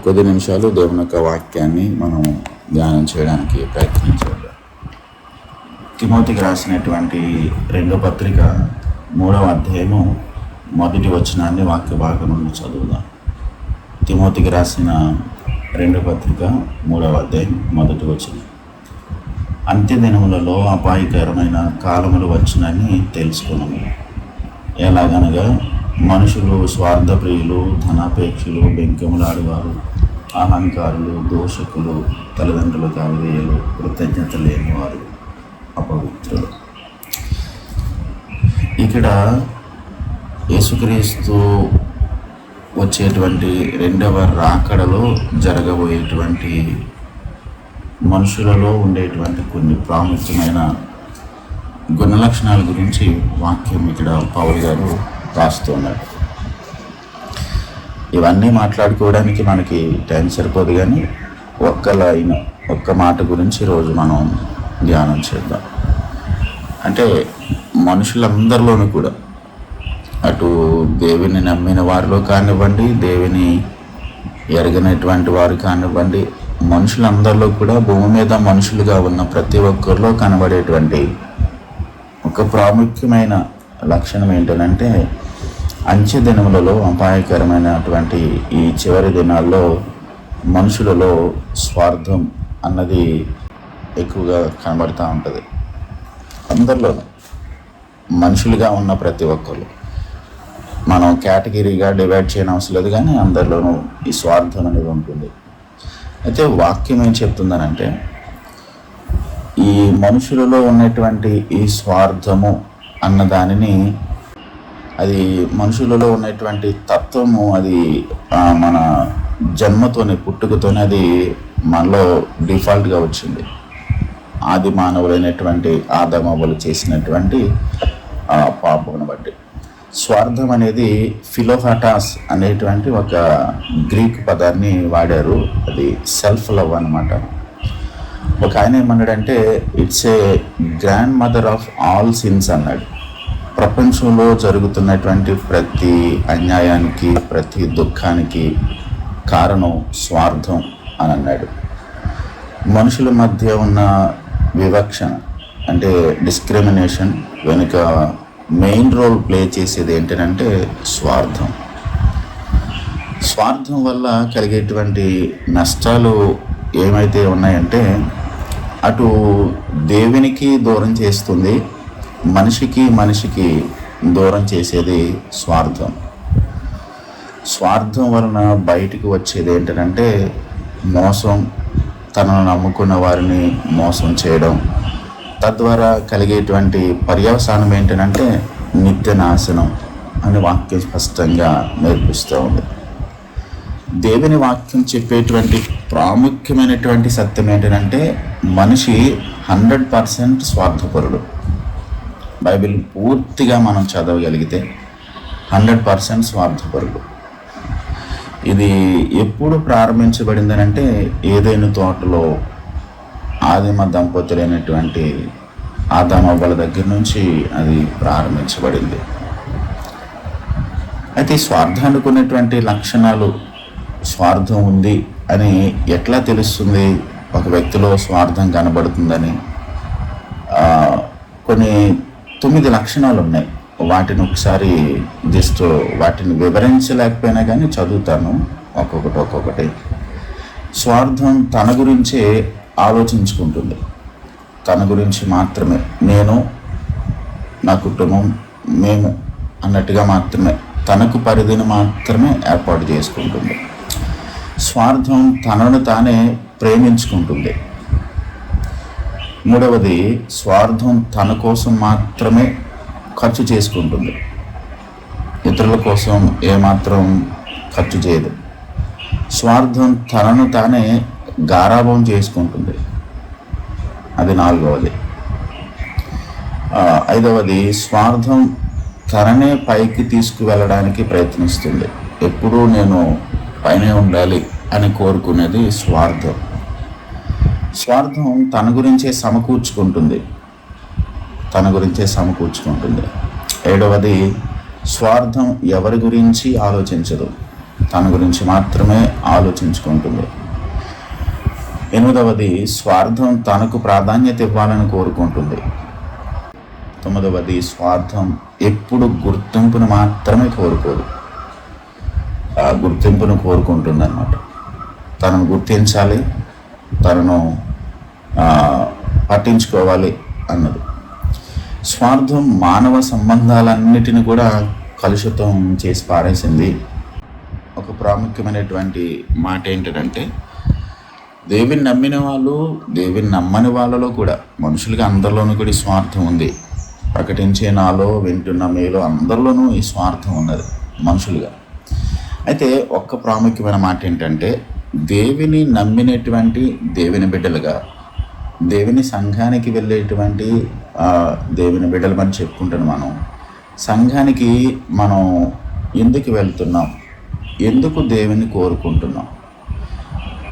కొద్ది నిమిషాలు దేవుని యొక్క వాక్యాన్ని మనం ధ్యానం చేయడానికి ప్రయత్నించాలి. తిమోతికి రాసినటువంటి 2వ పత్రిక 3వ అధ్యాయము 1వ వచనాన్ని వాక్య భాగం నుండి చదువుదాం. తిమోతికి రాసిన 2వ పత్రిక 3వ అధ్యాయం 1వ వచనం. అంత్య దినములలో అపాయకరమైన కాలములు వచ్చునని తెలుసుకున్నాము. ఎలాగనగా మనుషులు స్వార్థప్రియులు, ధనాపేక్షులు, బెంకములాడువారు, అహంకారులు, దోషకులు, తల్లిదండ్రులకు అవిధేయులు, కృతజ్ఞత లేనివారు, అపవిత్రులు. ఇక్కడ యేసుక్రీస్తు వచ్చేటువంటి 2వ రాకడలో జరగబోయేటువంటి మనుషులలో ఉండేటువంటి కొన్ని ప్రాముఖ్యమైన గుణలక్షణాల గురించి వాక్యం ఇక్కడ పౌలు గారు రాస్తున్నారు. ఇవన్నీ మాట్లాడుకోవడానికి మనకి టైం సరిపోదు, కానీ ఒక్క మాట గురించి రోజు మనం ధ్యానం చేద్దాం. అంటే మనుషులందరిలోనూ కూడా, అటు దేవుని నమ్మిన వారిలో కానివ్వండి, దేవుని ఎరగనటువంటి వారు కానివ్వండి, మనుషులందరిలో కూడా భూమి మీద మనుషులుగా ఉన్న ప్రతి ఒక్కరిలో కనబడేటువంటి ఒక ప్రాముఖ్యమైన లక్షణం ఏంటంటే, అంత్య దినములలో అపాయకరమైనటువంటి ఈ చివరి దినాల్లో మనుషులలో స్వార్థం అన్నది ఎక్కువగా కనబడుతూ ఉంటుంది. అందరిలోనూ మనుషులుగా ఉన్న ప్రతి ఒక్కరు, మనం కేటగిరీగా డివైడ్ చేయని అవసరం లేదు, కానీ అందరిలోనూ ఈ స్వార్థం అనేది ఉంటుంది. అయితే వాక్యం ఏం చెప్తుందనంటే, ఈ మనుషులలో ఉన్నటువంటి ఈ స్వార్థము అన్న దానిని, అది మనుషులలో ఉన్నటువంటి తత్వము, అది మన జన్మతోనే, పుట్టుకతోనే అది మనలో డిఫాల్ట్గా వచ్చింది. ఆది మానవులైనటువంటి ఆదామవ్వలు చేసినటువంటి పాపమును బట్టి. స్వార్థం అనేది ఫిలోహాటాస్ అనేటువంటి ఒక గ్రీక్ పదాన్ని వాడారు. అది సెల్ఫ్ లవ్ అన్నమాట. ఒక ఆయన ఏమన్నాడంటే, it's a grand mother of all since అన్నాడు. ప్రపంచంలో జరుగుతున్నటువంటి ప్రతి అన్యాయానికి, ప్రతి దుఃఖానికి కారణం స్వార్థం అని అన్నాడు. మనుషుల మధ్య ఉన్న వివక్షణ అంటే డిస్క్రిమినేషన్ వెనుక మెయిన్ రోల్ ప్లే చేసేది ఏంటంటే స్వార్థం. స్వార్థం వల్ల కలిగేటువంటి నష్టాలు ఏమైతే ఉన్నాయంటే, అటు దేవునికి దూరం చేస్తుంది, మనిషికి దూరం చేసేది స్వార్థం. స్వార్థం వలన బయటికి వచ్చేది ఏంటంటే మోసం, తనను నమ్ముకున్న వారిని మోసం చేయడం, తద్వారా కలిగేటువంటి పర్యవసానం ఏంటంటే నిత్య నాశనం అని వాక్యం స్పష్టంగా నేర్పిస్తూ ఉంది. దేవుని వాక్యం చెప్పేటువంటి ప్రాముఖ్యమైనటువంటి సత్యం ఏంటంటే, మనిషి 100% స్వార్థపరుడు. బైబిల్ పూర్తిగా మనం చదవగలిగితే 100% స్వార్థపరుడు. ఇది ఎప్పుడు ప్రారంభించబడిందనంటే, ఏదైనా తోటలో ఆదిమ దంపతులైనటువంటి ఆదామవ్వల దగ్గర నుంచి అది ప్రారంభించబడింది. అయితే స్వార్థానికి ఉన్నటువంటి లక్షణాలు, స్వార్థం ఉంది అని ఎట్లా తెలుస్తుంది? ఒక వ్యక్తిలో స్వార్థం కనబడుతుందని కొన్ని 9 లక్షణాలు ఉన్నాయి. వాటిని ఒకసారి జస్ట్ వాటిని వివరించలేకపోయినా కానీ చదువుతాను ఒక్కొక్కటి. స్వార్థం తన గురించే ఆలోచించుకుంటుంది, తన గురించి మాత్రమే, నేను, నా కుటుంబం, మేము అన్నట్టుగా మాత్రమే, తనకు పరిధిని మాత్రమే ఏర్పాటు చేసుకుంటుంది. స్వార్థం తనను తానే ప్రేమించుకుంటుంది. 3వది, స్వార్థం తన కోసం మాత్రమే ఖర్చు చేసుకుంటుంది, ఇతరుల కోసం ఏమాత్రం ఖర్చు చేయదు. స్వార్థం తనను తానే గారాబం చేసుకుంటుంది, అది 4వది. 5వది, స్వార్థం తననే పైకి తీసుకువెళ్ళడానికి ప్రయత్నిస్తుంది. ఎప్పుడూ నేను పైనే ఉండాలి అని కోరుకునేది స్వార్థం. స్వార్థం తన గురించే సమకూర్చుకుంటుంది. 7వది, స్వార్థం ఎవరి గురించి ఆలోచించదు. తన గురించి మాత్రమే ఆలోచించుకుంటుంది. 8వది స్వార్థం, తనకు ప్రాధాన్యత ఇవ్వాలని కోరుకుంటుంది. 9వది స్వార్థం, ఎప్పుడు గుర్తింపును మాత్రమే కోరుకోదు, ఆ గుర్తింపును కోరుకుంటుంది అన్నమాట. తనను గుర్తించాలి, తనను పట్టించుకోవాలి అన్నది. స్వార్థం మానవ సంబంధాలన్నిటిని కూడా కలుషితం చేసి పారేసింది. ఒక ప్రాముఖ్యమైనటువంటి మాట ఏంటంటే, దేవుని నమ్మిన వాళ్ళు, దేవుని నమ్మని వాళ్ళలో కూడా, మనుషులుగా అందరిలోనూ కూడా ఈ స్వార్థం ఉంది. ప్రకటించే నాలో, వింటున్న మీలో అందరిలోనూ ఈ స్వార్థం ఉన్నది మనుషులుగా. అయితే ఒక్క ప్రాముఖ్యమైన మాట ఏంటంటే, దేవుని నమ్మినటువంటి దేవుని బిడ్డలుగా, దేవుని సంఘానికి వెళ్ళేటువంటి దేవుని బిడ్డలు అని చెప్పుకుంటాను. మనం సంఘానికి మనం ఎందుకు వెళ్తున్నాం, ఎందుకు దేవుని కోరుకుంటున్నాం?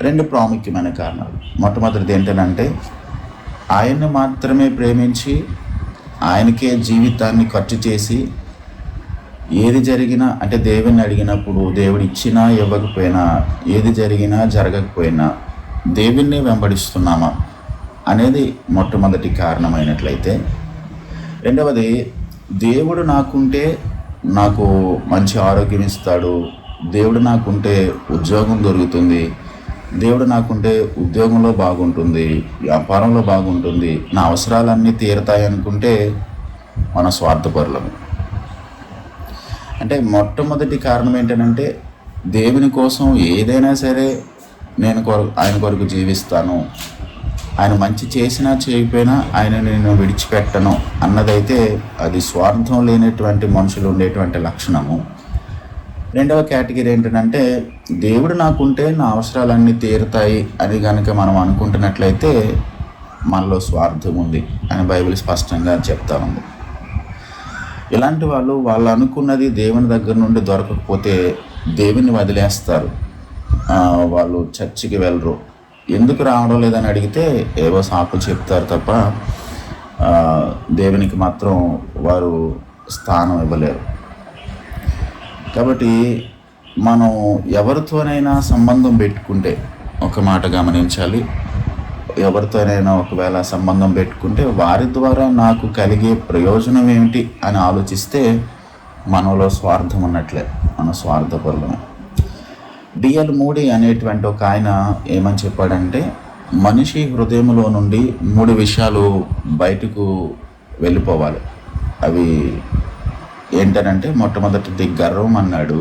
2 ప్రాముఖ్యమైన కారణాలు. మొట్టమొదటిది ఏంటంటే, ఆయన్ని మాత్రమే ప్రేమించి ఆయనకే జీవితాన్ని ఖర్చు చేసి, ఏది జరిగినా అంటే దేవుని అడిగినప్పుడు దేవుడు ఇచ్చినా ఇవ్వకపోయినా, ఏది జరిగినా జరగకపోయినా దేవుణ్ణి వెంబడిస్తున్నామా అనేది మొట్టమొదటి కారణమైనట్లయితే, 2వది దేవుడు నాకుంటే నాకు మంచి ఆరోగ్యం ఇస్తాడు, దేవుడు నాకుంటే ఉద్యోగం దొరుకుతుంది, దేవుడు నాకుంటే ఉద్యోగంలో బాగుంటుంది, వ్యాపారంలో బాగుంటుంది, నా అవసరాలన్నీ తీరతాయి అనుకుంటే మన స్వార్థపరులము. అంటే మొట్టమొదటి కారణం ఏంటంటే, దేవుని కోసం ఏదైనా సరే నేను ఆయన కొరకు జీవిస్తాను, ఆయన మంచి చేసినా చేయకపోయినా ఆయన నేను విడిచిపెట్టను అన్నదైతే అది స్వార్థం లేనటువంటి మనుషులు ఉండేటువంటి లక్షణము. 2వ కేటగిరీ ఏంటంటే, దేవుడు నాకుంటే నా అవసరాలన్నీ తీరుతాయి అని కనుక మనం అనుకుంటున్నట్లయితే మనలో స్వార్థం ఉంది అని బైబిల్ స్పష్టంగా చెప్తా ఉంది. ఇలాంటి వాళ్ళు అనుకున్నది దేవుని దగ్గర నుండి దొరకకపోతే దేవుని వదిలేస్తారు, వాళ్ళు చర్చికి వెళ్ళరు. ఎందుకు రావడం లేదని అడిగితే ఏవో సాకులు చెప్తారు తప్ప దేవునికి మాత్రం వారు స్థానం ఇవ్వలేరు. కాబట్టి మనం ఎవరితోనైనా సంబంధం పెట్టుకుంటే, ఒక మాట గమనించాలి, ఎవరితోనైనా ఒకవేళ సంబంధం పెట్టుకుంటే వారి ద్వారా నాకు కలిగే ప్రయోజనం ఏమిటి అని ఆలోచిస్తే మనలో స్వార్థం ఉన్నట్లే, మన స్వార్థపరులమే. డిఎల్ మూడీ అనేటువంటి ఒక ఆయన ఏమని చెప్పాడంటే, మనిషి హృదయంలో నుండి 3 విషయాలు బయటకు వెళ్ళిపోవాలి. అవి ఏంటనంటే, మొట్టమొదటిది గర్వం అన్నాడు,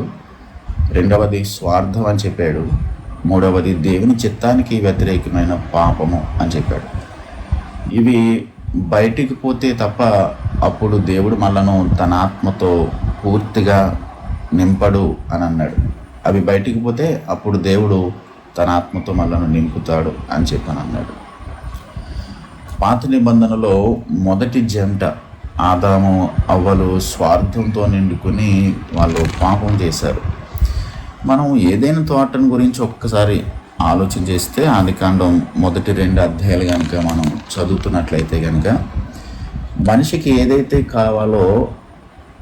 2వది స్వార్థం అని చెప్పాడు, 3వది దేవుని చిత్తానికి వ్యతిరేకమైన పాపము అని చెప్పాడు. ఇవి బయటికి పోతే తప్ప అప్పుడు దేవుడు మనలను తన ఆత్మతో పూర్తిగా నింపడు అని అన్నాడు. అవి బయటికి పోతే అప్పుడు దేవుడు తన ఆత్మతో మనలను నింపుతాడు అని చెప్పని అన్నాడు. పాత నిబంధనలో మొదటి జంట ఆదాము అవ్వలు స్వార్థంతో నిండుకొని వాళ్ళు పాపం చేశారు. మనం ఏదైనా తోటను గురించి ఒక్కసారి ఆలోచన చేస్తే, ఆదికాండం మొదటి 2 అధ్యాయాలు కనుక మనం చదువుతున్నట్లయితే కనుక, మనిషికి ఏదైతే కావాలో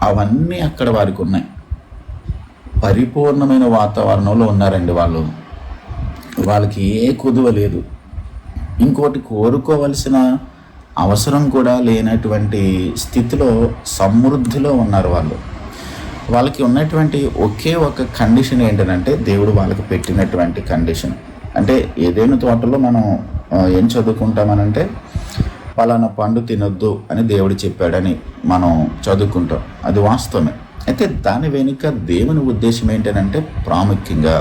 అవన్నీ అక్కడ వారికి ఉన్నాయి. పరిపూర్ణమైన వాతావరణంలో ఉన్నారండి వాళ్ళు. వాళ్ళకి ఏ కుదువ లేదు, ఇంకోటి కోరుకోవలసిన అవసరం కూడా లేనటువంటి స్థితిలో సమృద్ధిలో ఉన్నారు వాళ్ళు. వాళ్ళకి ఉన్నటువంటి ఒకే ఒక కండిషన్ ఏంటంటే, దేవుడు వాళ్ళకి పెట్టినటువంటి కండిషన్. అంటే ఏదైనా తోటలో మనం ఏం చదువుకుంటామనంటే, పలానా పండు తినొద్దు అని దేవుడు చెప్పాడని మనం చదువుకుంటాం, అది వాస్తవమే. అయితే దాని వెనుక దేవుని ఉద్దేశం ఏంటంటే, ప్రాముఖ్యంగా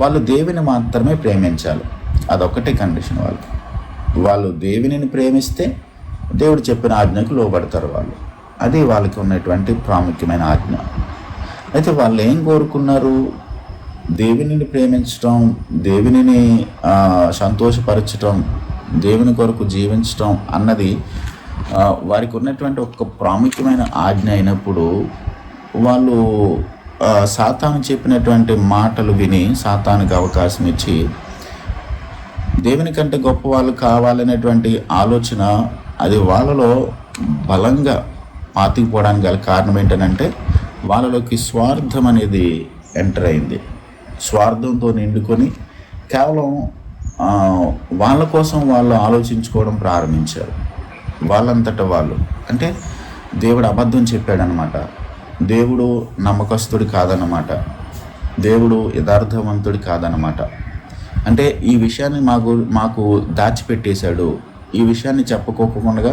వాళ్ళు దేవుని మాత్రమే ప్రేమించాలి. అదొక్కటే కండిషన్. వాళ్ళు దేవునిని ప్రేమిస్తే దేవుడు చెప్పిన ఆజ్ఞకు లోబడతారు వాళ్ళు. అది వాళ్ళకి ఉన్నటువంటి ప్రాముఖ్యమైన ఆజ్ఞ. అయితే వాళ్ళు ఏం కోరుకున్నారు? దేవునిని ప్రేమించడం, దేవునిని సంతోషపరచడం, దేవుని కొరకు జీవించడం అన్నది వారికి ఉన్నటువంటి ఒక ప్రాముఖ్యమైన ఆజ్ఞ అయినప్పుడు, వాళ్ళు సాతాను చెప్పినటువంటి మాటలు విని సాతానుకి అవకాశం ఇచ్చి దేవుని కంటే గొప్ప వాళ్ళు కావాలనేటువంటి ఆలోచన అది వాళ్ళలో బలంగా పాతికిపోవడానికి గల కారణం ఏంటంటే, వాళ్ళలోకి స్వార్థం అనేది ఎంటర్ అయింది. స్వార్థంతో నిండుకొని కేవలం వాళ్ళ కోసం వాళ్ళు ఆలోచించుకోవడం ప్రారంభించారు. వాళ్ళంతట వాళ్ళు, అంటే దేవుడు అబద్ధం చెప్పాడనమాట, దేవుడు నమ్మకస్తుడు కాదన్నమాట, దేవుడు యథార్థవంతుడు కాదన్నమాట. అంటే ఈ విషయాన్ని మాకు దాచిపెట్టేశాడు, ఈ విషయాన్ని చెప్పుకోకుండా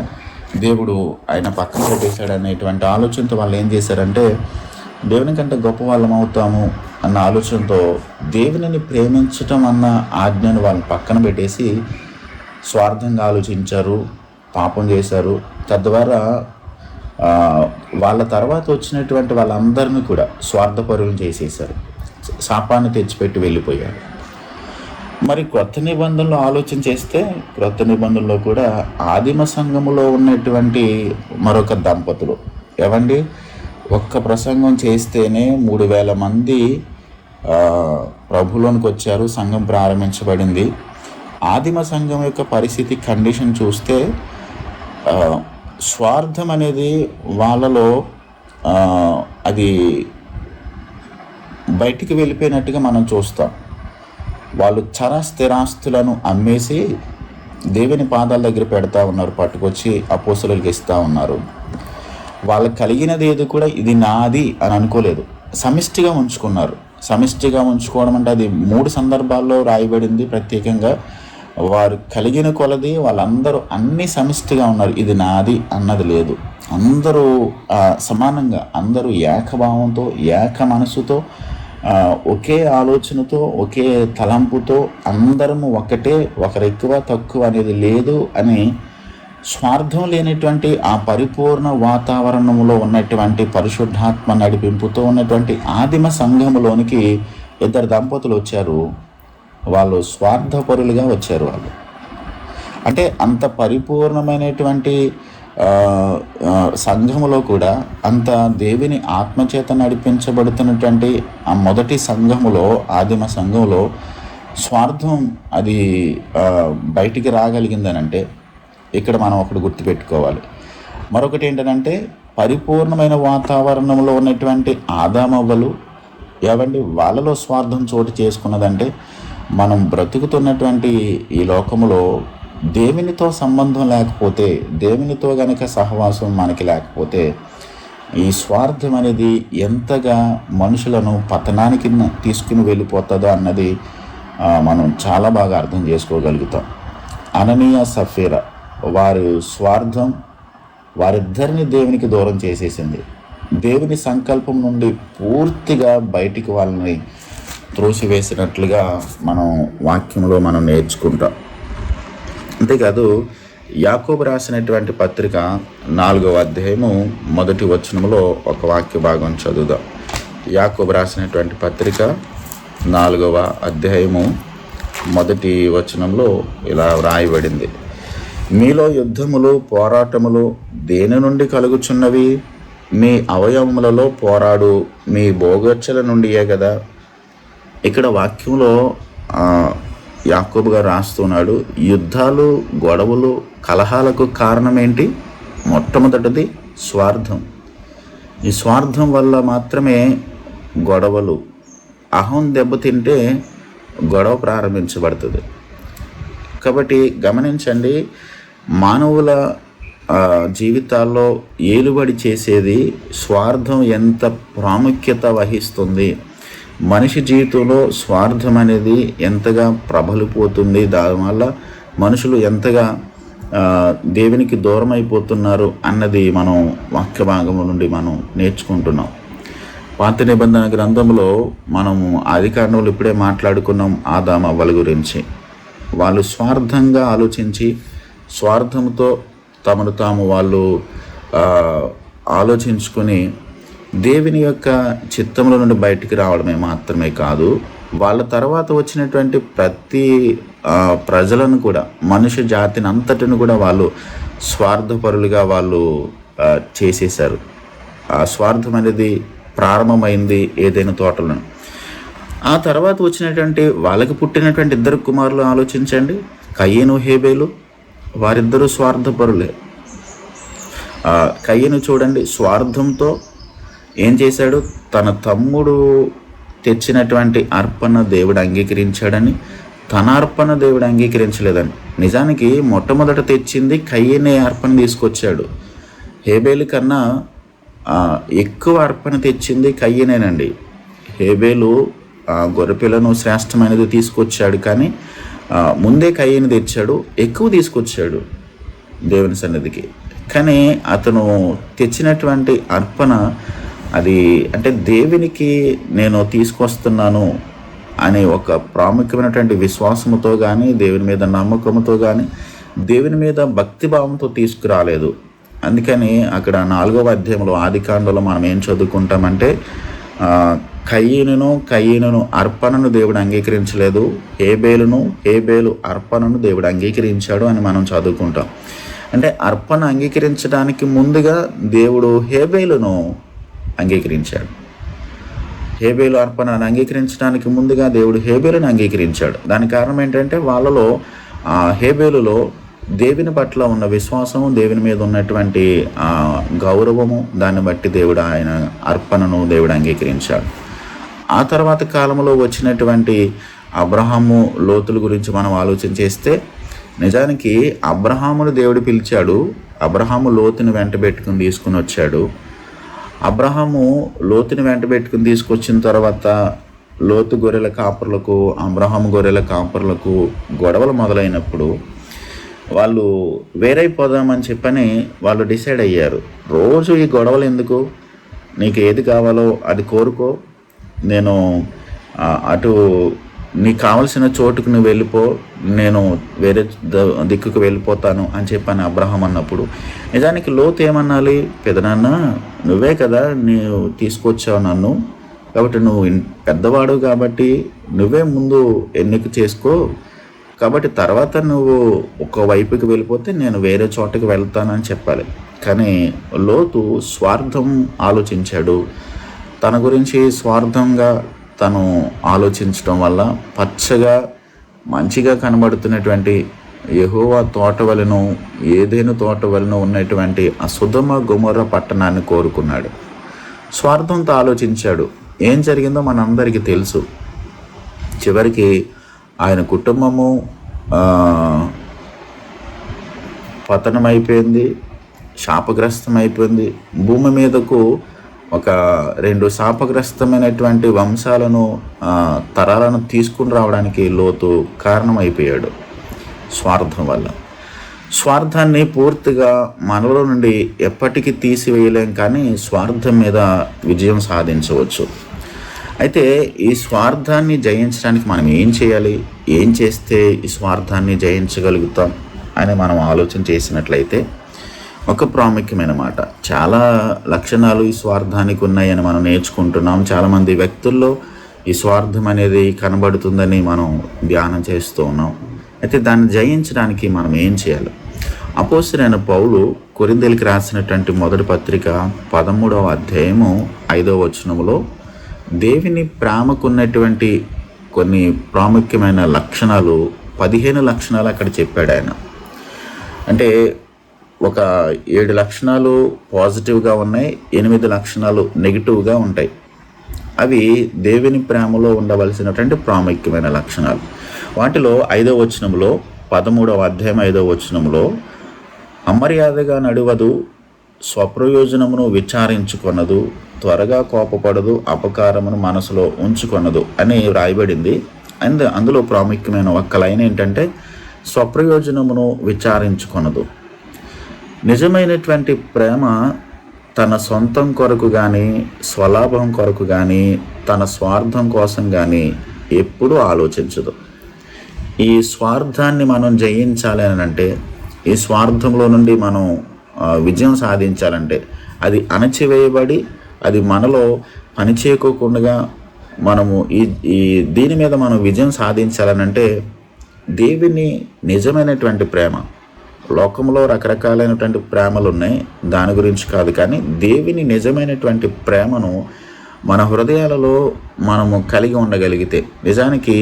దేవుడు ఆయన పక్కన పెట్టేశాడు అనేటువంటి ఆలోచనతో వాళ్ళు ఏం చేశారంటే, దేవుని కంటే గొప్ప వాళ్ళం అవుతాము అన్న ఆలోచనతో దేవునిని ప్రేమించటం అన్న ఆజ్ఞను వాళ్ళు పక్కన పెట్టేసి స్వార్థంగా ఆలోచించారు, పాపం చేశారు. తద్వారా వాళ్ళ తర్వాత వచ్చినటువంటి వాళ్ళందరినీ కూడా స్వార్థపరులను చేసేసారు, శాపాన్ని తెచ్చిపెట్టి వెళ్ళిపోయారు. మరి క్రొత్త నిబంధనలో ఆలోచన చేస్తే, క్రొత్త నిబంధనలో కూడా ఆదిమ సంఘములో ఉన్నటువంటి మరొక దంపతులు ఏవండి, ఒక్క ప్రసంగం చేస్తేనే 3,000 మంది ప్రభులోనికి వచ్చారు, సంఘం ప్రారంభించబడింది. ఆదిమ సంఘం యొక్క పరిస్థితి, కండిషన్ చూస్తే స్వార్థం అనేది వాళ్ళలో అది బయటికి వెళ్ళిపోయినట్టుగా మనం చూస్తాం. వాళ్ళు స్థిరాస్తులను అమ్మేసి దేవుని పాదాల దగ్గర పెడతా ఉన్నారు, పట్టుకొచ్చి అపోస్తలులకు ఇస్తూ ఉన్నారు. వాళ్ళకి కలిగినది ఏది కూడా ఇది నాది అని అనుకోలేదు, సమిష్టిగా ఉంచుకున్నారు. సమిష్టిగా ఉంచుకోవడం అంటే అది 3 సందర్భాల్లో రాయబడింది ప్రత్యేకంగా. వారు కలిగిన కొలది వాళ్ళందరూ అన్ని సమిష్టిగా ఉన్నారు, ఇది నాది అన్నది లేదు. అందరూ సమానంగా, అందరూ ఏకభావంతో, ఏక మనసుతో, ఒకే ఆలోచనతో, ఒకే తలంపుతో అందరము ఒకటే, ఒకరెక్కువ తక్కువ అనేది లేదు అని స్వార్థం లేనటువంటి ఆ పరిపూర్ణ వాతావరణంలో ఉన్నటువంటి పరిశుద్ధాత్మ నడిపింపుతో ఉన్నటువంటి ఆదిమ సంఘములోనికి 2 దంపతులు వచ్చారు. వాళ్ళు స్వార్థపరులుగా వచ్చారు. వాళ్ళు అంటే అంత పరిపూర్ణమైనటువంటి సంఘములో కూడా, అంత దేవుని ఆత్మచేత నడిపించబడుతున్నటువంటి ఆ మొదటి సంఘములో, ఆదిమ సంఘంలో స్వార్థం అది బయటికి రాగలిగిందనంటే ఇక్కడ మనం ఒకటి గుర్తుపెట్టుకోవాలి. మరొకటి ఏంటంటే, పరిపూర్ణమైన వాతావరణంలో ఉన్నటువంటి ఆదామవ్వలు ఏవండి, వాళ్ళలో స్వార్థం చోటు చేసుకున్నదంటే, మనం బ్రతుకుతున్నటువంటి ఈ లోకములో దేవునితో సంబంధం లేకపోతే, దేవునితో గనక సహవాసం మనకి లేకపోతే, ఈ స్వార్థం అనేది ఎంతగా మనుషులను పతనానికి తీసుకుని వెళ్ళిపోతుందో అన్నది మనం చాలా బాగా అర్థం చేసుకోగలుగుతాం. అననీయ సఫీరా వారి స్వార్థం వారిద్దరిని దేవునికి దూరం చేసేసింది. దేవుని సంకల్పం నుండి పూర్తిగా బయటికి వాళ్ళని త్రోసివేసినట్లుగా మనం వాక్యంలో మనం నేర్చుకుంటాం. అంతేకాదు, యాకోబు రాసినటువంటి పత్రిక 4వ అధ్యాయము 1వ వచనంలో ఒక వాక్య భాగం చదువుదాం. యాకోబు రాసినటువంటి పత్రిక 4వ అధ్యాయము 1వ వచనంలో ఇలా వ్రాయబడింది: మీలో యుద్ధములు, పోరాటములు దేని నుండి కలుగుచున్నవి? మీ అవయవములలో పోరాడు మీ భోగర్చల నుండియే కదా. ఇక్కడ వాక్యంలో యాకోబు గారు రాస్తున్నాడు, యుద్ధాలు, గొడవలు, కలహాలకు కారణం ఏంటి? మొట్టమొదటిది స్వార్థం. ఈ స్వార్థం వల్ల మాత్రమే గొడవలు, అహం దెబ్బతింటే గొడవ ప్రారంభించబడుతుంది. కాబట్టి గమనించండి, మానవుల జీవితాల్లో ఏలుబడి చేసేది స్వార్థం ఎంత ప్రాముఖ్యత వహిస్తుంది, మనిషి జీవితంలో స్వార్థం అనేది ఎంతగా ప్రబలిపోతుంది, దానివల్ల మనుషులు ఎంతగా దేవునికి దూరం అయిపోతున్నారు అన్నది మనం వాక్య భాగం నుండి మనం నేర్చుకుంటున్నాం. పాత నిబంధన గ్రంథంలో మనము ఆదికాండంలో ఇప్పుడే మాట్లాడుకున్నాం ఆదాము అవ్వల గురించి. వాళ్ళు స్వార్థంగా ఆలోచించి, స్వార్థంతో తమను తాము వాళ్ళు ఆలోచించుకొని దేవుని యొక్క చిత్తంలో నుండి బయటికి రావడమే మాత్రమే కాదు, వాళ్ళ తర్వాత వచ్చినటువంటి ప్రతి ప్రజలను కూడా, మనుష్య జాతిని అంతటిని కూడా వాళ్ళు స్వార్థపరులుగా వాళ్ళు చేసేశారు. ఆ స్వార్థం అనేది ప్రారంభమైంది ఏదైనా తోటలో. ఆ తర్వాత వచ్చినటువంటి వాళ్ళకి పుట్టినటువంటి 2 కుమారులు ఆలోచించండి, కయ్యను, హేబేలు. వారిద్దరూ స్వార్థపరులే. కయ్యను చూడండి, స్వార్థంతో ఏం చేశాడు? తన తమ్ముడు తెచ్చినటువంటి అర్పణ దేవుడు అంగీకరించాడని, తన అర్పణ దేవుడు అంగీకరించలేదని. నిజానికి మొట్టమొదట తెచ్చింది కయ్యనే అర్పణ తీసుకొచ్చాడు. హేబేలు కన్నా ఎక్కువ అర్పణ తెచ్చింది కయ్యనేనండి. హేబేలు గొర్రెపిల్లను శ్రేష్టమైనది తీసుకొచ్చాడు, కానీ ముందే కయ్యని తెచ్చాడు, ఎక్కువ తీసుకొచ్చాడు దేవుని సన్నిధికి. కానీ అతను తెచ్చినటువంటి అర్పణ అది అంటే దేవునికి నేను తీసుకొస్తున్నాను అనే ఒక ప్రాముఖ్యమైనటువంటి విశ్వాసముతో కానీ, దేవుని మీద నమ్మకంతో కానీ, దేవుని మీద భక్తిభావంతో తీసుకురాలేదు. అందుకని అక్కడ 4వ అధ్యాయంలో ఆదికాండంలో మనం ఏం చదువుకుంటామంటే, కయ్యనును అర్పణను దేవుడు అంగీకరించలేదు, హేబేలు అర్పణను దేవుడు అంగీకరించాడు అని మనం చదువుకుంటాం. అంటే అర్పణ అంగీకరించడానికి ముందుగా దేవుడు హేబేలును అంగీకరించాడు. హేబేలు అర్పణను అంగీకరించడానికి ముందుగా దేవుడు హేబేలును అంగీకరించాడు. దానికి కారణం ఏంటంటే వాళ్ళలో హేబేలులో దేవుని పట్ల ఉన్న విశ్వాసము, దేవుని మీద ఉన్నటువంటి గౌరవము, దాన్ని బట్టి దేవుడు ఆయన అర్పణను దేవుడు అంగీకరించాడు. ఆ తర్వాత కాలంలో వచ్చినటువంటి అబ్రహాము, లోతుల గురించి మనం ఆలోచన చేస్తే, నిజానికి అబ్రహామును దేవుడు పిలిచాడు. అబ్రహాము లోతుని వెంట పెట్టుకుని తీసుకుని వచ్చాడు. అబ్రహాము లోతుని వెంట పెట్టుకుని తీసుకొచ్చిన తర్వాత లోతు గొర్రెల కాపర్లకు, అబ్రహాము గొర్రెల కాపర్లకు గొడవలు మొదలైనప్పుడు వాళ్ళు వేరైపోదామని చెప్పని వాళ్ళు డిసైడ్ అయ్యారు. రోజు ఈ గొడవలు ఎందుకు, నీకు ఏది కావాలో అది కోరుకో, నేను అటు నీకు కావలసిన చోటుకు నువ్వు వెళ్ళిపో, నేను వేరే దిక్కుకు వెళ్ళిపోతాను అని చెప్పని అబ్రహాం అన్నప్పుడు, నిజానికి లోతు ఏమన్నాలి, పెదనాన్న నువ్వే కదా నీవు తీసుకొచ్చావు నన్ను, కాబట్టి నువ్వు పెద్దవాడు కాబట్టి నువ్వే ముందు ఎన్నిక చేసుకో, కాబట్టి తర్వాత నువ్వు ఒక వైపుకి వెళ్ళిపోతే నేను వేరే చోటకి వెళ్తానని చెప్పాలి. కానీ లోతు స్వార్థం ఆలోచించాడు. తన గురించి స్వార్థంగా తను ఆలోచించడం వల్ల పచ్చగా మంచిగా కనబడుతున్నటువంటి యెహోవా తోట వలెను, ఏదెను తోట వలెను ఉన్నటువంటి ఆ సొదొమ గొమొర్రా పట్టణాన్ని కోరుకున్నాడు. స్వార్థంతో ఆలోచించాడు. ఏం జరిగిందో మనందరికీ తెలుసు. చివరికి ఆయన కుటుంబము పతనమైపోయింది, శాపగ్రస్తమైపోయింది. భూమి మీదకు ఒక 2 శాపగ్రస్తమైనటువంటి వంశాలను, తరాలను తీసుకుని రావడానికి లోతు కారణమైపోయాడు స్వార్థం వల్ల. స్వార్థాన్ని పూర్తిగా మనలో నుండి ఎప్పటికీ తీసివేయలేం, కానీ స్వార్థం మీద విజయం సాధించవచ్చు. అయితే ఈ స్వార్థాన్ని జయించడానికి మనం ఏం చేయాలి, ఏం చేస్తే ఈ స్వార్థాన్ని జయించగలుగుతాం అని మనం ఆలోచన చేసినట్లయితే, ఒక ప్రాముఖ్యమైన మాట, చాలా లక్షణాలు ఈ స్వార్థానికి ఉన్నాయని మనం నేర్చుకుంటున్నాం. చాలామంది వ్యక్తుల్లో ఈ స్వార్థం అనేది కనబడుతుందని మనం ధ్యానం చేస్తూ ఉన్నాం. అయితే దాన్ని జయించడానికి మనం ఏం చేయాలి? అపోస్తలుడైన పౌలు కొరింథీయులకు రాసినటువంటి మొదటి పత్రిక 13వ అధ్యాయము 5వ వచనములో దేవుని ప్రేమకున్నటువంటి కొన్ని ప్రాముఖ్యమైన లక్షణాలు, 15 లక్షణాలు అక్కడ చెప్పాడు ఆయన. అంటే ఒక 7 లక్షణాలు పాజిటివ్గా ఉన్నాయి, 8 లక్షణాలు నెగిటివ్గా ఉంటాయి. అవి దేవుని ప్రేమలో ఉండవలసినటువంటి ప్రాముఖ్యమైన లక్షణాలు. వాటిలో 5వ వచనంలో, 13వ అధ్యాయం 5వ వచనంలో, అమర్యాదగా నడువదు, స్వప్రయోజనమును విచారించుకొనదు, త్వరగా కోపపడదు, అపకారమును మనసులో ఉంచుకొనదు అని రాయబడింది. అందులో ప్రాముఖ్యమైన ఒక్క లైన్ ఏంటంటే, స్వప్రయోజనమును విచారించుకొనదు. నిజమైనటువంటి ప్రేమ తన సొంతం కొరకు కానీ, స్వలాభం కొరకు కానీ, తన స్వార్థం కోసం కానీ ఎప్పుడూ ఆలోచించదు. ఈ స్వార్థాన్ని మనం జయించాలి అని అంటే, ఈ స్వార్థంలో నుండి మనం విజయం సాధించాలంటే, అది అణచివేయబడి అది మనలో పనిచేయకోకుండా మనము ఈ దీని మీద మనం విజయం సాధించాలనంటే, దేవుని నిజమైనటువంటి ప్రేమ, లోకంలో రకరకాలైనటువంటి ప్రేమలు ఉన్నాయి, దాని గురించి కాదు, కానీ దేవుని నిజమైనటువంటి ప్రేమను మన హృదయాలలో మనము కలిగి ఉండగలిగితే, నిజానికి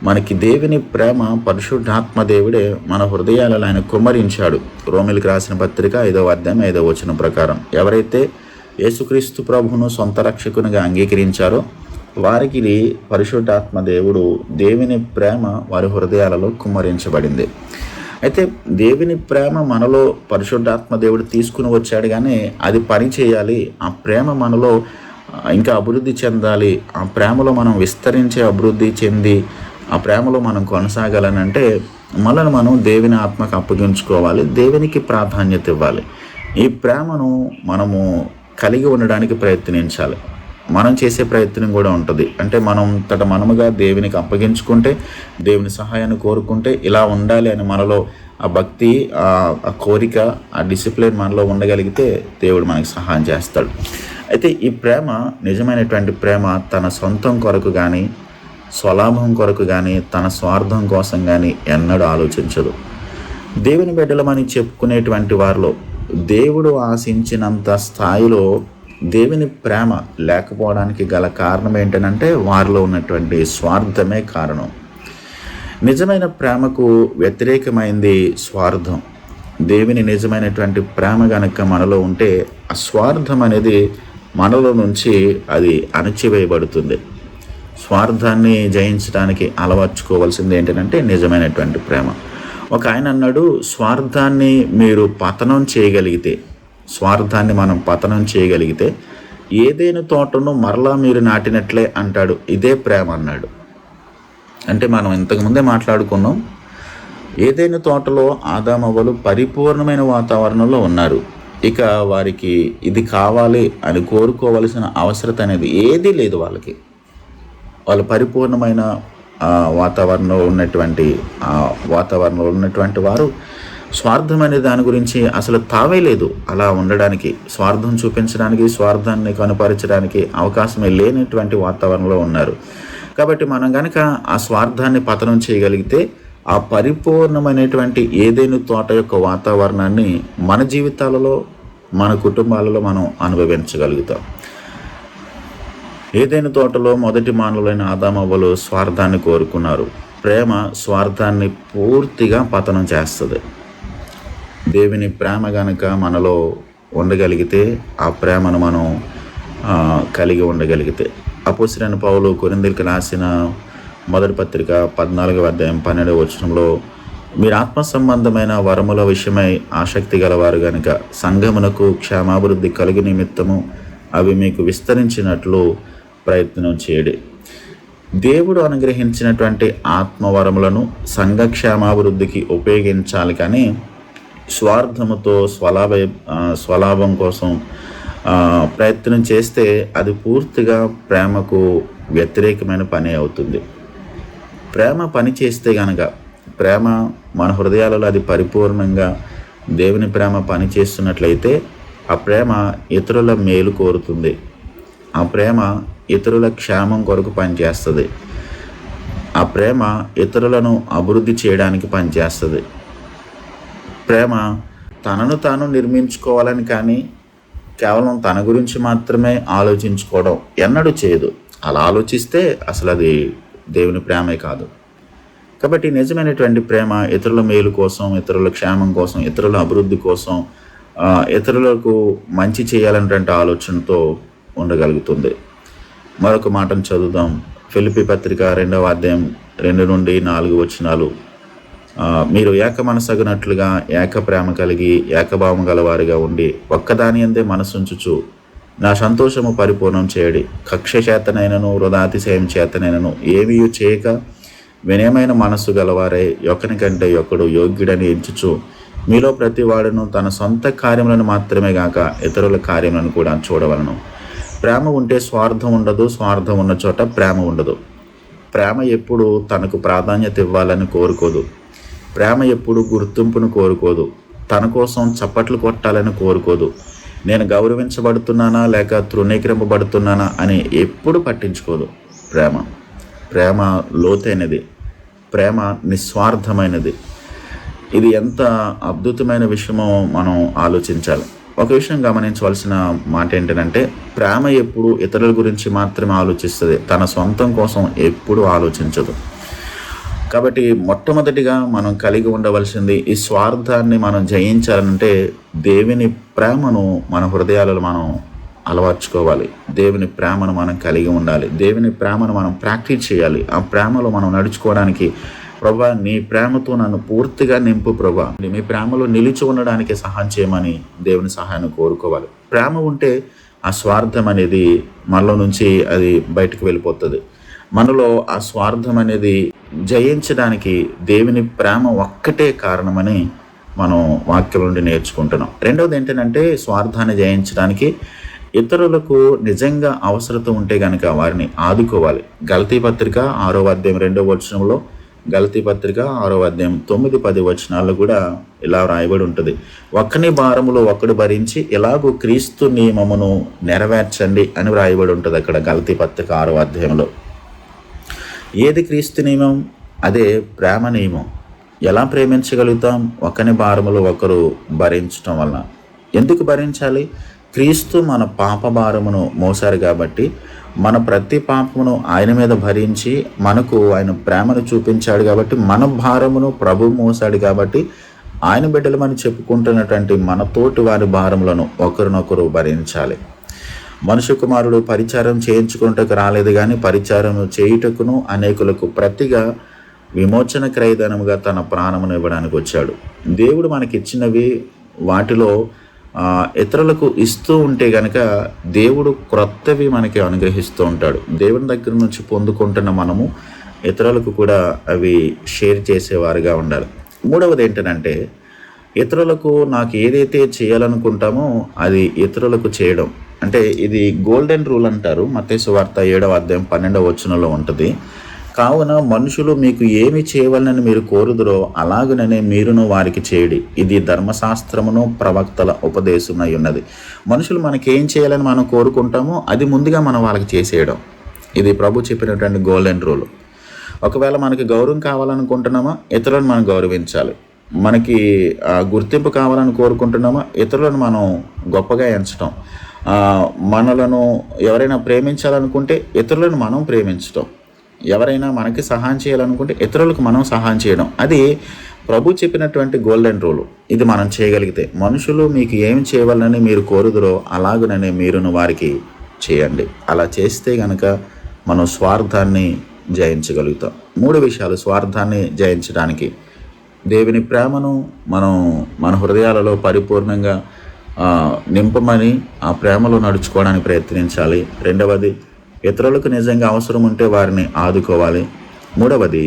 మనకి దేవుని ప్రేమ పరిశుద్ధాత్మ దేవుడే మన హృదయాలలో ఆయన కుమ్మరించాడు. రోమీయులకు రాసిన పత్రిక 5వ అధ్యాయం 5వ వచనం ప్రకారం ఎవరైతే యేసుక్రీస్తు ప్రభువును సొంత రక్షకునిగా అంగీకరించారో వారికి పరిశుద్ధాత్మ దేవుడు దేవుని ప్రేమ వారి హృదయాలలో కుమ్మరించబడింది. అయితే దేవుని ప్రేమ మనలో పరిశుద్ధాత్మ దేవుడు తీసుకుని వచ్చాడు, కానీ అది పని చేయాలి. ఆ ప్రేమ మనలో ఇంకా అభివృద్ధి చెందాలి. ఆ ప్రేమలో మనం విస్తరించి అభివృద్ధి చెంది ఆ ప్రేమలో మనం కొనసాగాలనంటే మనల్ని మనం దేవుని ఆత్మకు అప్పగించుకోవాలి, దేవునికి ప్రాధాన్యత ఇవ్వాలి. ఈ ప్రేమను మనము కలిగి ఉండడానికి ప్రయత్నించాలి. మనం చేసే ప్రయత్నం కూడా ఉంటుంది. అంటే మనముగా దేవునికి అప్పగించుకుంటే, దేవుని సహాయాన్ని కోరుకుంటే ఇలా ఉండాలి అని మనలో ఆ భక్తి, ఆ కోరిక, ఆ డిసిప్లిన్ మనలో ఉండగలిగితే దేవుడు మనకి సహాయం చేస్తాడు. అయితే ఈ ప్రేమ, నిజమైనటువంటి ప్రేమ తన సొంతం కొరకు కానీ, స్వలాభం కొరకు కానీ, తన స్వార్థం కోసం కానీ ఎన్నడూ ఆలోచించదు. దేవుని బిడ్డలమని చెప్పుకునేటువంటి వారిలో దేవుడు ఆశించినంత స్థాయిలో దేవుని ప్రేమ లేకపోవడానికి గల కారణం ఏంటంటే వారిలో ఉన్నటువంటి స్వార్థమే కారణం. నిజమైన ప్రేమకు వ్యతిరేకమైంది స్వార్థం. దేవుని నిజమైనటువంటి ప్రేమ గనక మనలో ఉంటే ఆ స్వార్థం అనేది మనలో నుంచి అది అణచివేయబడుతుంది. స్వార్థాన్ని జయించడానికి అలవర్చుకోవాల్సింది ఏంటంటే నిజమైనటువంటి ప్రేమ. ఒక ఆయన అన్నాడు, స్వార్థాన్ని మీరు పతనం చేయగలిగితే, స్వార్థాన్ని మనం పతనం చేయగలిగితే ఏదైనా తోటను మరలా మీరు నాటినట్లే అంటాడు, ఇదే ప్రేమ అన్నాడు. అంటే మనం ఇంతకుముందే మాట్లాడుకున్నాం, ఏదైనా తోటలో ఆదామవ్వలు పరిపూర్ణమైన వాతావరణంలో ఉన్నారు. ఇక వారికి ఇది కావాలి అని కోరుకోవలసిన అవసరత అనేది ఏదీ లేదు. వాళ్ళు పరిపూర్ణమైన వాతావరణంలో ఉన్నటువంటి వారు స్వార్థం అనే దాని గురించి అసలు తావే లేదు. అలా ఉండడానికి, స్వార్థం చూపించడానికి, స్వార్థాన్ని కనపరచడానికి అవకాశమే లేనటువంటి వాతావరణంలో ఉన్నారు. కాబట్టి మనం కనుక ఆ స్వార్థాన్ని పతనం చేయగలిగితే ఆ పరిపూర్ణమైనటువంటి ఏదైనా తోట యొక్క వాతావరణాన్ని మన జీవితాలలో, మన కుటుంబాలలో మనం అనుభవించగలుగుతాం. ఏదైనా తోటలో మొదటి మానవులైన ఆదామవ్వలు స్వార్థాన్ని కోరుకున్నారు. ప్రేమ స్వార్థాన్ని పూర్తిగా పతనం చేస్తుంది. దేవుని ప్రేమ గనక మనలో ఉండగలిగితే, ఆ ప్రేమను మనం కలిగి ఉండగలిగితే, అపోస్తలుడైన పౌలు కొరింథీయులకు రాసిన మొదటి పత్రిక 14వ అధ్యాయం 12వ వచనంలో, మీరు ఆత్మ సంబంధమైన వరముల విషయమై ఆసక్తి గలవారు గనుక సంఘమునకు క్షేమాభివృద్ధి కలుగు నిమిత్తము అవి మీకు విస్తరించినట్లు ప్రయత్నం చేయడి. దేవుడు అనుగ్రహించినటువంటి ఆత్మవరములను సంఘక్షేమాభివృద్ధికి ఉపయోగించాలి, కానీ స్వార్థముతో స్వలాభం కోసం ప్రయత్నం చేస్తే అది పూర్తిగా ప్రేమకు వ్యతిరేకమైన పని అవుతుంది. ప్రేమ పని చేస్తే కనుక, ప్రేమ మన హృదయాలలో అది పరిపూర్ణంగా దేవుని ప్రేమ పని చేస్తున్నట్లయితే ఆ ప్రేమ ఇతరుల మేలు కోరుతుంది. ఆ ప్రేమ ఇతరుల క్షేమం కొరకు పనిచేస్తుంది. ఆ ప్రేమ ఇతరులను అభివృద్ధి చేయడానికి పనిచేస్తుంది. ప్రేమ తనను తాను నిర్మించుకోవాలని కానీ కేవలం తన గురించి మాత్రమే ఆలోచించుకోవడం ఎన్నడూ చేయదు. అలా ఆలోచిస్తే అసలు అది దేవుని ప్రేమే కాదు. కాబట్టి నిజమైనటువంటి ప్రేమ ఇతరుల మేలు కోసం, ఇతరుల క్షేమం కోసం, ఇతరుల అభివృద్ధి కోసం, ఇతరులకు మంచి చేయాలనేటువంటి ఆలోచనతో ఉండగలుగుతుంది. మరొక మాటను చదువుదాం. ఫిలిప్పీ పత్రిక 2వ అధ్యాయం 2 నుండి 4 వచనాలు. మీరు ఏక మనసగునట్లుగా ఏక ప్రేమ కలిగి ఏకభావం గలవారిగా ఉండి ఒక్కదాని అందే మనసుంచుచు నా సంతోషము పరిపూర్ణం చేయడి. కక్ష చేతనైనను వృధాతిశయం చేతనైనను ఏమీ చేయక వినయమైన మనస్సు గలవారై ఒకని కంటే ఒకడు యోగ్యుడని ఎంచుచు మీలో ప్రతి వాడును తన సొంత కార్యములను మాత్రమే గాక ఇతరుల కార్యములను కూడా చూడవలను. ప్రేమ ఉంటే స్వార్థం ఉండదు, స్వార్థం ఉన్న చోట ప్రేమ ఉండదు. ప్రేమ ఎప్పుడు తనకు ప్రాధాన్యత ఇవ్వాలని కోరుకోదు. ప్రేమ ఎప్పుడు గుర్తింపును కోరుకోదు. తన కోసం చప్పట్లు కొట్టాలని కోరుకోదు. నేను గౌరవించబడుతున్నానా లేక తృణీకరింపబడుతున్నానా అని ఎప్పుడు పట్టించుకోదు. ప్రేమ లోతైనది, ప్రేమ నిస్వార్థమైనది. ఇది ఎంత అద్భుతమైన విషయమో మనం ఆలోచించాలి. ఒక విషయం గమనించవలసిన మాట ఏంటంటే, ప్రేమ ఎప్పుడు ఇతరుల గురించి మాత్రమే ఆలోచిస్తుంది, తన సొంతం కోసం ఎప్పుడు ఆలోచించదు. కాబట్టి మొట్టమొదటిగా మనం కలిగి ఉండవలసింది, ఈ స్వార్థాన్ని మనం జయించాలంటే దేవుని ప్రేమను మన హృదయాలలో మనం అలవర్చుకోవాలి. దేవుని ప్రేమను మనం కలిగి ఉండాలి. దేవుని ప్రేమను మనం ప్రాక్టీస్ చేయాలి. ఆ ప్రేమలో మనం నడుచుకోవడానికి ప్రభా నీ ప్రేమతో నన్ను పూర్తిగా నింపు ప్రభా, మీ ప్రేమలో నిలిచి ఉండడానికి సహాయం చేయమని దేవుని సహాయాన్ని కోరుకోవాలి. ప్రేమ ఉంటే ఆ స్వార్థం అనేది మనలో నుంచి అది బయటకు వెళ్ళిపోతుంది. మనలో ఆ స్వార్థం అనేది జయించడానికి దేవుని ప్రేమ ఒక్కటే కారణమని మనం వాక్యం నుండి నేర్చుకుంటున్నాం. రెండవది ఏంటంటే స్వార్థాన్ని జయించడానికి ఇతరులకు నిజంగా అవసరత ఉంటే కనుక వారిని ఆదుకోవాలి. గలతీ పత్రిక 6వ అధ్యాయం 2వ వచనంలో, గలతీ పత్రిక 6వ అధ్యాయం 9-10 వచనాల్లో కూడా ఇలా రాయబడి ఉంటుంది. ఒక్కని భారములో ఒకడు భరించి ఎలాగూ క్రీస్తు నియమమును నెరవేర్చండి అని రాయబడి ఉంటుంది అక్కడ గలతీ పత్రిక 6వ అధ్యాయంలో. ఏది క్రీస్తు నియమం? అదే ప్రేమ నియమం. ఎలా ప్రేమించగలుగుతాం? ఒకని భారములో ఒకరు భరించటం వల్ల. ఎందుకు భరించాలి? క్రీస్తు మన పాప భారమును మోసారు కాబట్టి మన ప్రతి పాపమును ఆయన మీద భరించి మనకు ఆయన ప్రేమను చూపించాడు కాబట్టి మన భారమును ప్రభు మోసాడు కాబట్టి ఆయన బిడ్డలమని చెప్పుకుంటున్నటువంటి మన తోటి వారి భారములను ఒకరినొకరు భరించాలి. మనుష్య కుమారుడు పరిచారం చేయించుకుంటకు రాలేదు కానీ పరిచారం చేయుటకును అనేకులకు ప్రతిగా విమోచన క్రయధనముగా తన ప్రాణమును ఇవ్వడానికి వచ్చాడు. దేవుడు మనకిచ్చినవి వాటిలో ఇతరులకు ఇస్తూ ఉంటే గనక దేవుడు క్రొత్తవి మనకి అనుగ్రహిస్తూ ఉంటాడు. దేవుని దగ్గర నుంచి పొందుకుంటున్న మనము ఇతరులకు కూడా అవి షేర్ చేసేవారుగా ఉండాలి. మూడవది ఏంటంటే ఇతరులకు నాకు ఏదైతే చేయాలనుకుంటామో అది ఇతరులకు చేయడం. అంటే ఇది గోల్డెన్ రూల్ అంటారు. మత్తయి సువార్త 7వ అధ్యాయం 12వ వచనంలో ఉంటుంది. కావున మనుషులు మీకు ఏమి చేయవలనని మీరు కోరుదురో అలాగుననే మీరును వారికి చేయడి. ఇది ధర్మశాస్త్రమును ప్రవక్తల ఉపదేశమై ఉన్నది. మనుషులు మనకేం చేయాలని మనం కోరుకుంటామో అది ముందుగా మనం వాళ్ళకి చేసేయడం. ఇది ప్రభు చెప్పినటువంటి గోల్డెన్ రూల్. ఒకవేళ మనకి గౌరవం కావాలనుకుంటున్నామా, ఇతరులను మనం గౌరవించాలి. మనకి గుర్తింపు కావాలని కోరుకుంటున్నామా, ఇతరులను మనం గొప్పగా ఎంచడం. మనలను ఎవరైనా ప్రేమించాలనుకుంటే ఇతరులను మనం ప్రేమించడం. ఎవరైనా మనకి సహాయం చేయాలనుకుంటే ఇతరులకు మనం సహాయం చేయడం. అది ప్రభు చెప్పినటువంటి గోల్డెన్ రూల్. ఇది మనం చేయగలిగితే మనుషులు మీకు ఏం చేయవాలని మీరు కోరుదురో అలాగుననే మీరును వారికి చేయండి. అలా చేస్తే కనుక మనం స్వార్థాన్ని జయించగలుగుతాం. 3 విషయాలు స్వార్థాన్ని జయించడానికి. దేవుని ప్రేమను మనం మన హృదయాలలో పరిపూర్ణంగా నింపమని ఆ ప్రేమలో నడుచుకోవడానికి ప్రయత్నించాలి. రెండవది ఇతరులకు నిజంగా అవసరం ఉంటే వారిని ఆదుకోవాలి. మూడవది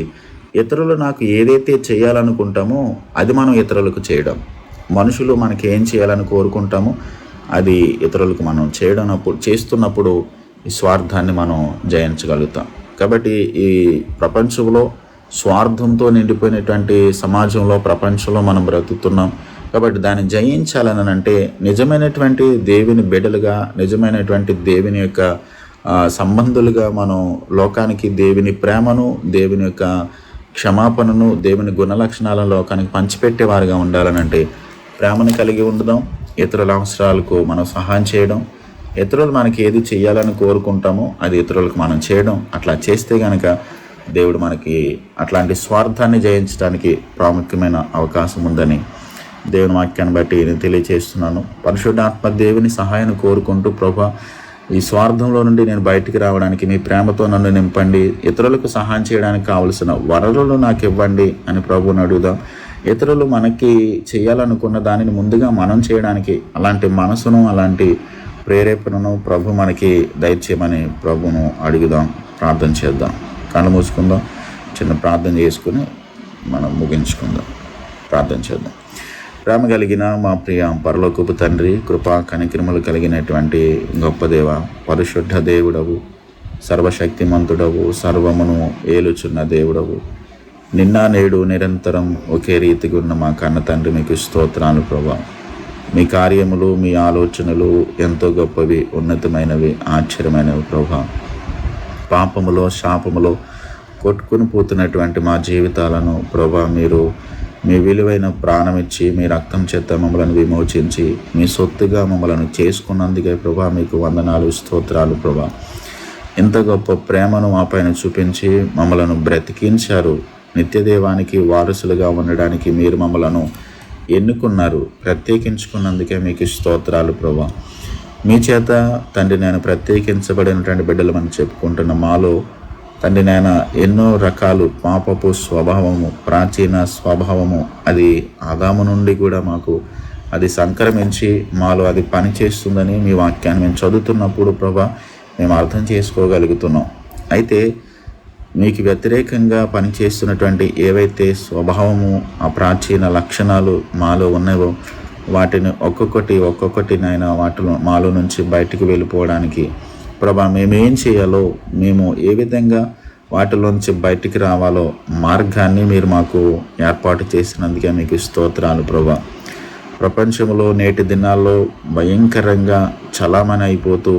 ఇతరులు నాకు ఏదైతే చేయాలనుకుంటామో అది మనం ఇతరులకు చేయడం. మనుషులు మనకి ఏం చేయాలని కోరుకుంటామో అది ఇతరులకు మనం చేస్తున్నప్పుడు ఈ స్వార్థాన్ని మనం జయించగలుగుతాం. కాబట్టి ఈ ప్రపంచంలో స్వార్థంతో నిండిపోయినటువంటి సమాజంలో ప్రపంచంలో మనం బ్రతుకుతున్నాం. కాబట్టి దాన్ని జయించాలని అంటే నిజమైనటువంటి దేవుని బిడ్డలుగా, నిజమైనటువంటి దేవుని యొక్క సంబంధులుగా మనం లోకానికి దేవుని ప్రేమను, దేవుని యొక్క క్షమాపణను, దేవుని గుణలక్షణాలను లోకానికి పంచిపెట్టేవారుగా ఉండాలనంటే ప్రేమను కలిగి ఉండడం, ఇతరుల అవసరాలకు మనం సహాయం చేయడం, ఇతరులు మనకి ఏది చేయాలని కోరుకుంటామో అది ఇతరులకు మనం చేయడం. అట్లా చేస్తే కనుక దేవుడు మనకి అట్లాంటి స్వార్థాన్ని జయించడానికి ప్రాముఖ్యమైన అవకాశం ఉందని దేవుని వాక్యాన్ని బట్టి నేను తెలియజేస్తున్నాను. పరిశుద్ధాత్మ దేవుని సహాయాన్ని కోరుకుంటూ ప్రభా ఈ స్వార్థంలో నుండి నేను బయటికి రావడానికి మీ ప్రేమతో నన్ను నింపండి, ఇతరులకు సహాయం చేయడానికి కావలసిన వనరులు నాకు ఇవ్వండి అని ప్రభువుని అడుగుదాం. ఇతరులు మనకి చేయాలనుకున్న దానిని ముందుగా మనం చేయడానికి అలాంటి మనసును, అలాంటి ప్రేరేపణను ప్రభు మనకి దయచేయమని ప్రభువును అడుగుదాం. ప్రార్థన చేద్దాం. కళ్ళు మూసుకుందాం. చిన్న ప్రార్థన చేసుకుని మనం ముగించుకుందాం. ప్రార్థన చేద్దాం. ప్రేమ కలిగిన మా ప్రియ పరలోకపు తండ్రి, కృపా కనికరములు కలిగినటువంటి గొప్ప దేవ, పరిశుద్ధ దేవుడవు, సర్వశక్తిమంతుడవు, సర్వమును ఏలుచున్న దేవుడవు, నిన్న నేడు నిరంతరం ఒకే రీతిగా ఉన్న మా కన్న తండ్రి మీకు స్తోత్రాలు ప్రభా. మీ కార్యములు, మీ ఆలోచనలు ఎంతో గొప్పవి, ఉన్నతమైనవి, ఆశ్చర్యమైనవి ప్రభా. పాపములో, శాపములో కొట్టుకుని పోతున్నటువంటి మా జీవితాలను ప్రభా మీరు మీ విలువైన ప్రాణం ఇచ్చి మీ రక్తం చేత మమ్మలను విమోచించి మీ సొత్తుగా మమ్మలను చేసుకున్నందుకే ప్రభా మీకు వందనాలు, స్తోత్రాలు ప్రభా. ఇంత గొప్ప ప్రేమను మా పైన చూపించి మమ్మలను బ్రతికించారు. నిత్యదేవానికి వారసులుగా ఉండడానికి మీరు మమ్మలను ఎన్నుకున్నారు, ప్రత్యేకించుకున్నందుకే మీకు స్తోత్రాలు ప్రభా. మీ చేత తండ్రి నేను ప్రత్యేకించబడినటువంటి బిడ్డలు మనం చెప్పుకుంటున్న మాలో తండ్రి నాయన ఎన్నో రకాలు పాపపు స్వభావము, ప్రాచీన స్వభావము, అది ఆదాము నుండి కూడా మాకు అది సంక్రమించి మాలో అది పనిచేస్తుందని మీ వాక్యాన్ని మేము చదువుతున్నప్పుడు ప్రభా మేము అర్థం చేసుకోగలుగుతున్నాం. అయితే మీకు వ్యతిరేకంగా పనిచేస్తున్నటువంటి ఏవైతే స్వభావము, ఆ ప్రాచీన లక్షణాలు మాలో ఉన్నాయో వాటిని ఒక్కొక్కటి నాయన వాటిలో మాలో నుంచి బయటికి వెళ్ళిపోవడానికి ప్రభా మేమేం చేయాలో, మేము ఏ విధంగా వాటిలోంచి బయటికి రావాలో మార్గాన్ని మీరు మాకు ఏర్పాటు చేసినందుకే మీకు స్తోత్రాలు ప్రభా. ప్రపంచంలో నేటి దినాల్లో భయంకరంగా చలామణి అయిపోతూ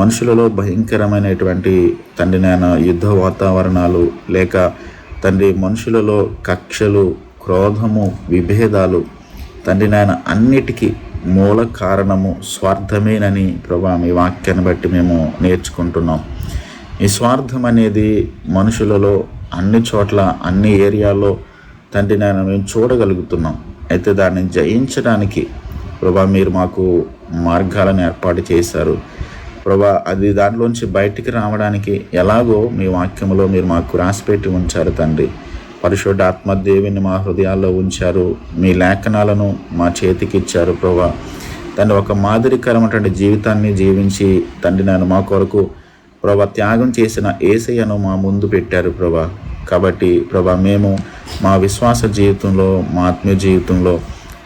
మనుషులలో భయంకరమైనటువంటి తండ్రి నాయన యుద్ధ వాతావరణాలు, లేక తండ్రి మనుషులలో కక్షలు, క్రోధము, విభేదాలు తండ్రి నాయన అన్నిటికీ మూల కారణము స్వార్థమేనని ప్రభా మీ వాక్యాన్ని బట్టి మేము నేర్చుకుంటున్నాం. ఈ స్వార్థం అనేది మనుషులలో అన్ని చోట్ల, అన్ని ఏరియాల్లో తండ్రి నాయన మేము చూడగలుగుతున్నాం. అయితే దాన్ని జయించడానికి ప్రభా మీరు మాకు మార్గాలను ఏర్పాటు చేశారు ప్రభా. అది దాంట్లోంచి బయటికి రావడానికి ఎలాగో మీ వాక్యంలో మీరు మాకు రాసిపెట్టి ఉంచారు తండ్రి. పరిశుద్ధాత్మ దేవుని మా హృదయాల్లో ఉంచారు, మీ లేఖనాలను మా చేతికి ఇచ్చారు ప్రభా. తండ్రి ఒక మాదిరికరమైనటువంటి జీవితాన్ని జీవించి తండ్రి నేను మా కొరకు ప్రభా త్యాగం చేసిన యేసయ్యను మా ముందు పెట్టారు ప్రభా. కాబట్టి ప్రభా మేము మా విశ్వాస జీవితంలో, మా ఆత్మీయ జీవితంలో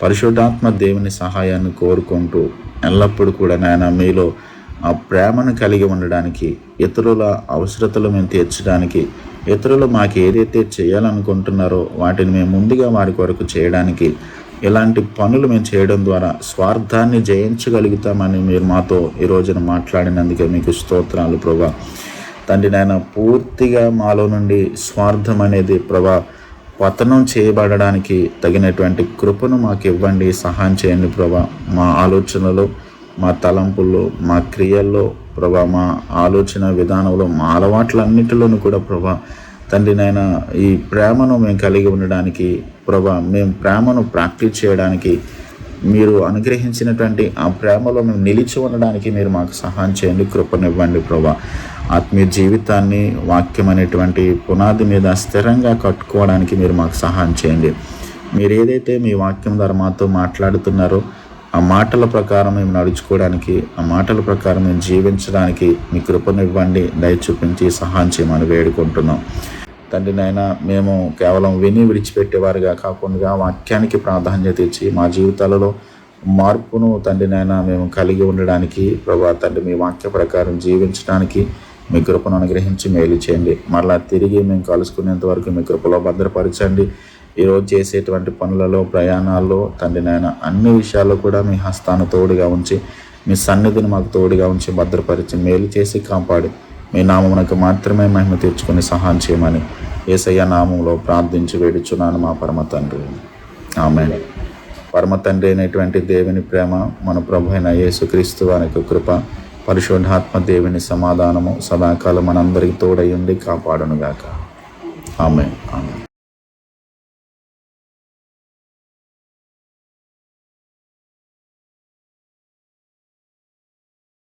పరిశుద్ధాత్మ దేవుని సహాయాన్ని కోరుకుంటూ ఎల్లప్పుడూ కూడా నాయన మీలో ఆ ప్రేమను కలిగి ఉండడానికి, ఇతరుల అవసరతలు మేము తీర్చడానికి, ఇతరులు మాకు ఏదైతే చేయాలనుకుంటున్నారో వాటిని మేము ముందుగా వారి కొరకు చేయడానికి, ఇలాంటి పనులు మేము చేయడం ద్వారా స్వార్థాన్ని జయించగలుగుతామని మీరు మాతో ఈ రోజున మాట్లాడినందుకే మీకు స్తోత్రాలు ప్రభా. తండ్రి నాయన పూర్తిగా మాలో నుండి స్వార్థం అనేది ప్రభా పతనం చేయబడడానికి తగినటువంటి కృపను మాకు ఇవ్వండి, సహాయం చేయండి ప్రభా. మా ఆలోచనలో, మా తలంపుల్లో, మా క్రియల్లో ప్రభా, మా ఆలోచన విధానంలో, మా అలవాట్లన్నిటిలోనూ కూడా ప్రభా తండ్రి నాయన ఈ ప్రేమను మేము కలిగి ఉండడానికి ప్రభా, మేము ప్రేమను ప్రాక్టీస్ చేయడానికి, మీరు అనుగ్రహించినటువంటి ఆ ప్రేమలో మేము నిలిచి ఉండడానికి మీరు మాకు సహాయం చేయండి, కృపనివ్వండి ప్రభా. ఆత్మీయ జీవితాన్ని వాక్యం అనేటువంటి పునాది మీద స్థిరంగా కట్టుకోవడానికి మీరు మాకు సహాయం చేయండి. మీరు ఏదైతే మీ వాక్యం ద్వారా మాతో మాట్లాడుతున్నారో ఆ మాటల ప్రకారం మేము నడుచుకోవడానికి, ఆ మాటల ప్రకారం మేము జీవించడానికి మీ కృపనివ్వండి, దయ చూపించి సహాయం చేయమని వేడుకుంటున్నాం తండ్రి నాయన. మేము కేవలం విని విడిచిపెట్టేవారుగా కాకుండా వాక్యానికి ప్రాధాన్యత ఇచ్చి మా జీవితాలలో మార్పును తండ్రి నాయన మేము కలిగి ఉండడానికి ప్రభా తండ్రి మీ వాక్య ప్రకారం జీవించడానికి మీ కృపను అనుగ్రహించి మేలు చేయండి. మరలా తిరిగి మేము కలుసుకునేంత వరకు మీ కృపలో భద్రపరచండి. ఈరోజు చేసేటువంటి పనులలో, ప్రయాణాల్లో తండ్రి నాయన అన్ని విషయాల్లో కూడా మీ హస్తాన్ని తోడుగా ఉంచి, మీ సన్నిధిని మాకు తోడుగా ఉంచి భద్రపరిచి మేలు చేసి కాపాడి మీ నామమునకు మాత్రమే మహిమ తీర్చుకొని సహాయం చేయమని యేసయ్య నామంలో ప్రార్థించి వేడుచున్నాను మా పరమ తండ్రి, ఆమేన్. పరమ తండ్రి అయినటువంటి దేవుని ప్రేమ, మన ప్రభు అయిన యేసుక్రీస్తు వారి కృప, పరిశుద్ధాత్మ దేవుని సమాధానము సదాకాలం మనందరికీ తోడై ఉండి కాపాడునుగాక. ఆమేన్, ఆమేన్.